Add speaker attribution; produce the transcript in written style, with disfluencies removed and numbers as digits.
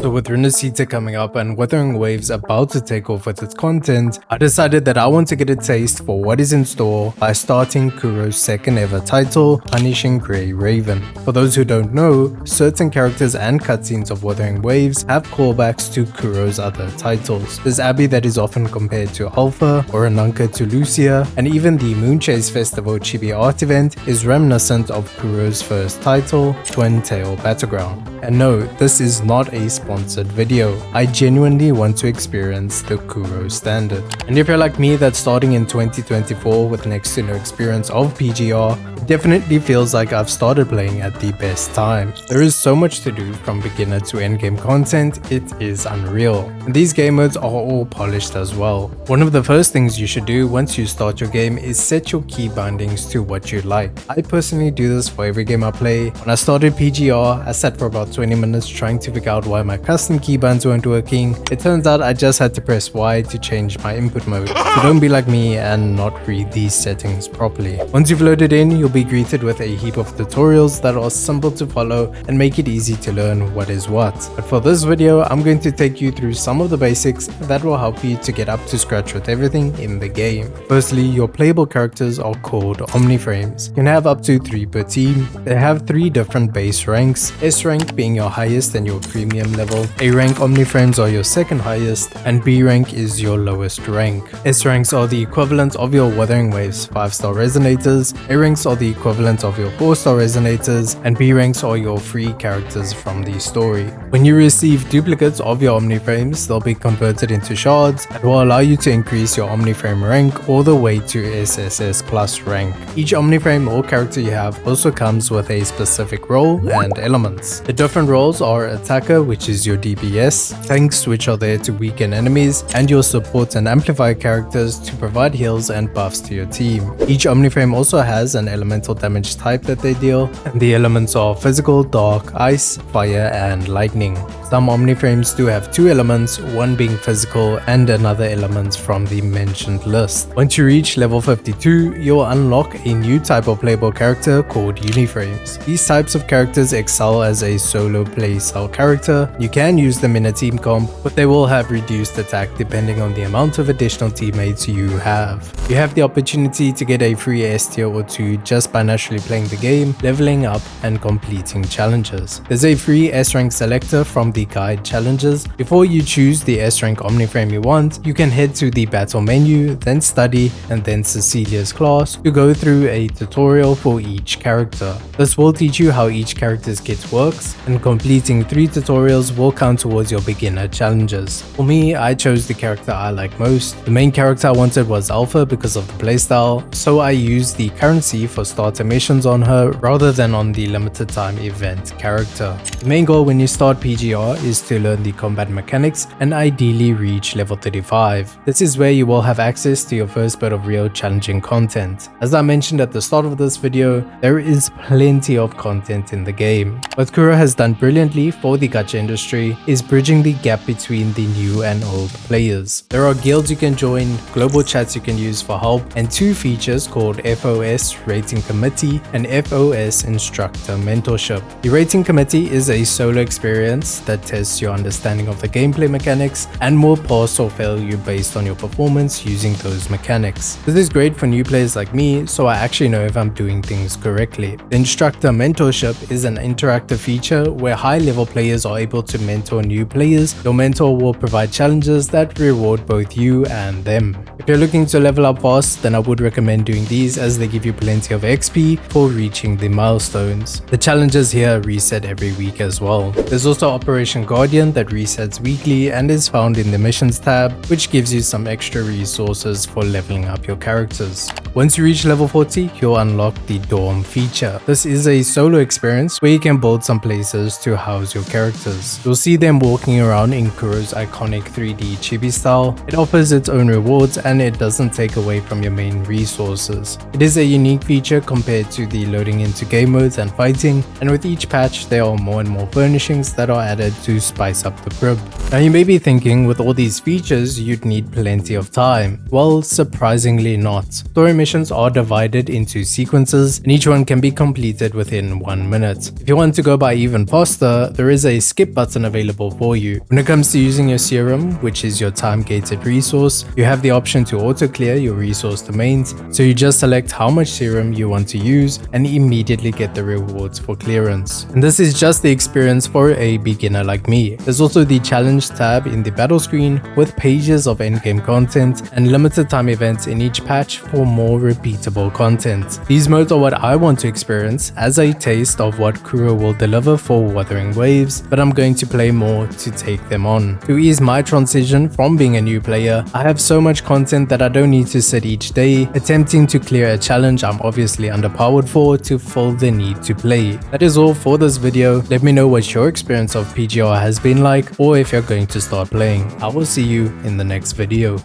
Speaker 1: So with Renacita coming up and Wuthering Waves about to take off with its content, I decided that I want to get a taste for what is in store by starting KURO'S second ever title, Punishing Grey Raven. For those who don't know, certain characters and cutscenes of Wuthering Waves have callbacks to KURO'S other titles. There's Abby that is often compared to Alpha, or Ananka to Lucia, and even the Moonchase Festival Chibi art event is reminiscent of KURO'S first title, Twin Tail Battleground. And no, this is not a sponsored video. I genuinely want to experience the KURO standard. And if you're like me that's starting in 2024 with next to no experience of PGR, it definitely feels like I've started playing at the best time. There is so much to do from beginner to endgame content, it is unreal. And these game modes are all polished as well. One of the first things you should do once you start your game is set your key bindings to what you like. I personally do this for every game I play. When I started PGR, I sat for about 20 minutes trying to figure out why my custom keybinds weren't working. It turns out I just had to press Y to change my input mode. So don't be like me and not read these settings properly. Once you've loaded in, you'll be greeted with a heap of tutorials that are simple to follow and make it easy to learn what is what. But for this video, I'm going to take you through some of the basics that will help you to get up to scratch with everything in the game. Firstly, your playable characters are called omniframes. You can have up to 3 per team. They have 3 different base ranks, S rank being your highest and your premium level, A rank omniframes are your second highest, and B rank is your lowest rank. S ranks are the equivalent of your Wuthering Waves 5-star resonators, A ranks are the equivalent of your 4-star resonators, and B ranks are your free characters from the story. When you receive duplicates of your omniframes, they'll be converted into shards that will allow you to increase your omniframe rank all the way to SSS plus rank. Each omniframe or character you have also comes with a specific role and elements. The different roles are attacker, which is your DPS, tanks, which are there to weaken enemies, and your support and amplifier characters to provide heals and buffs to your team. Each omniframe also has an elemental damage type that they deal, and the elements are physical, dark, ice, fire, and lightning. Some omniframes do have 2 elements, one being physical and another element from the mentioned list. Once you reach level 52, you'll unlock a new type of playable character called uniframes. These types of characters excel as a solo playstyle character. You can use them in a team comp, but they will have reduced attack depending on the amount of additional teammates you have. You have the opportunity to get a free S tier or 2 just by naturally playing the game, leveling up, and completing challenges. There's a free S rank selector from the guide challenges. Before you choose the S rank omniframe you want, you can head to the battle menu, then study, and then Cecilia's class to go through a tutorial for each character. This will teach you how each character's kit works, and completing 3 tutorials will count towards your beginner challenges. For me, I chose the character I like most. The main character I wanted was Alpha because of the playstyle, so I used the currency for starter missions on her rather than on the limited time event character. The main goal when you start PGR is to learn the combat mechanics and ideally reach level 35. This is where you will have access to your first bit of real challenging content. As I mentioned at the start of this video, there is plenty of content in the game. What KURO has done brilliantly for the gacha industry is bridging the gap between the new and old players. There are guilds you can join, global chats you can use for help, and 2 features called FOS Rating Committee and FOS Instructor Mentorship. The Rating Committee is a solo experience that tests your understanding of the gameplay mechanics and will pass or fail you based on your performance using those mechanics. This is great for new players like me, so I actually know if I'm doing things correctly. The Instructor Mentorship is an interactive feature where high-level players are able to mentor new players. Your mentor will provide challenges that reward both you and them. If you're looking to level up fast, then I would recommend doing these as they give you plenty of XP for reaching the milestones. The challenges here reset every week as well. There's also Operation Guardian that resets weekly and is found in the missions tab, which gives you some extra resources for leveling up your characters. Once you reach level 40, you'll unlock the Dorm feature. This is a solo experience where you can build some places to house your characters. You'll see them walking around in KURO'S iconic 3D chibi style. It offers its own rewards and it doesn't take away from your main resources. It is a unique feature compared to the loading into game modes and fighting, and with each patch there are more and more furnishings that are added to spice up the crib. Now you may be thinking with all these features you'd need plenty of time. Well, surprisingly not. Story missions are divided into sequences and each one can be completed within 1 minute. If you want to go by even faster, there is a skip button button available for you. When it comes to using your serum, which is your time-gated resource, you have the option to auto-clear your resource domains, so you just select how much serum you want to use and immediately get the rewards for clearance. And this is just the experience for a beginner like me. There's also the challenge tab in the battle screen with pages of endgame content and limited time events in each patch for more repeatable content. These modes are what I want to experience as a taste of what Kuro will deliver for Wuthering Waves, but I'm going to play more to take them on. To ease my transition from being a new player, I have so much content that I don't need to sit each day attempting to clear a challenge I'm obviously underpowered for to fill the need to play. That is all for this video. Let me know what your experience of PGR has been like, or if you're going to start playing. I will see you in the next video.